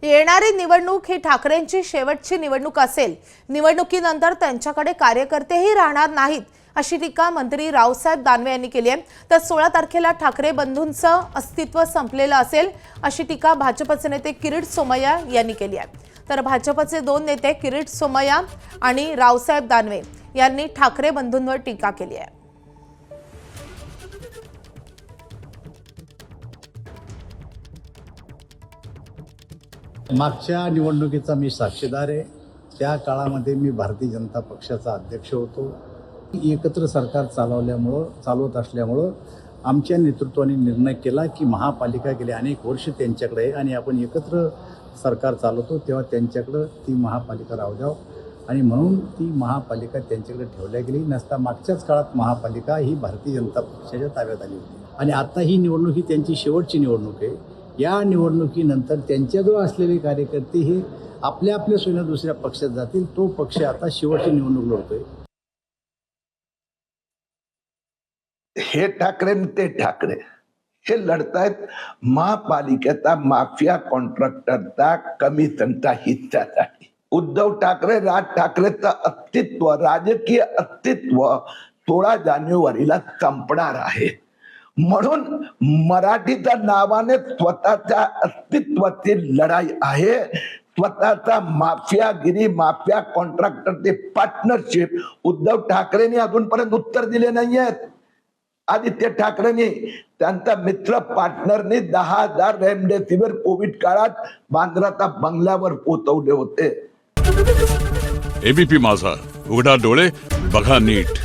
येणारी निवडणूक ही ठाकरेंची शेवटची निवडणूक असेल। निवडणुकीनंतर त्यांच्याकडे कार्यकर्तेही राहणार नाहीत, अशी टीका मंत्री रावसाहेब दानवे यांनी केली आहे। तर 16 तारखेला ठाकरे बंधूंचं अस्तित्व संपलेलं असेल, अशी टीका भाजपचे नेते किरीट सोमय्या यांनी केली आहे। तर भाजपचे दोन नेते किरीट सोमय्या आणि रावसाहेब दानवे यांनी ठाकरे बंधूंवर टीका केली आहे। मागच्या निवडणुकीचा मी साक्षीदार आहे। त्या काळामध्ये मी भारतीय जनता पक्षाचा अध्यक्ष होतो। एकत्र सरकार चालवत असल्यामुळं आमच्या नेतृत्वाने निर्णय केला की महापालिका गेले अनेक वर्ष त्यांच्याकडे आहे आणि आपण एकत्र सरकार चालवतो तेव्हा त्यांच्याकडे ती महापालिका राहू द्याव आणि म्हणून ती महापालिका त्यांच्याकडे ठेवल्या गेली नसता मागच्याच काळात महापालिका ही भारतीय जनता पक्षाच्या ताब्यात आली होती आणि आता ही निवडणूक ही त्यांची शेवटची निवडणूक आहे। या निवडणुकीनंतर त्यांच्याजवळ असलेले कार्यकर्ते हे आपल्या सोयीनं दुसऱ्या पक्षात जातील। तो पक्ष आता शेवटची निवडणूक लढतोय। हे ठाकरे ते ठाकरे हे लढतायत महापालिकेचा माफिया कॉन्ट्रॅक्टरचा कमी तंटा हिस्सासाठी। उद्धव ठाकरे राज ठाकरेचं अस्तित्व राजकीय अस्तित्व 16 जानेवारीला संपणार आहे। म्हणून मराठीच्या नावाने स्वतःच्या अस्तित्वाची लढाई आहे। स्वतःचा माफियागिरी माफिया कॉन्ट्रॅक्टरचे पार्टनरशिप उद्धव ठाकरेंनी अजूनपर्यंत उत्तर दिले नाहीयेत। आदित्य ठाकरेंनी त्यांचा मित्र पार्टनरने 10,000 रेमडेसिवीर कोविड काळात बांद्राच्या बंगल्यावर पोहोचवले होते। एबीपी माझा, उघडा डोळे बघा नीट।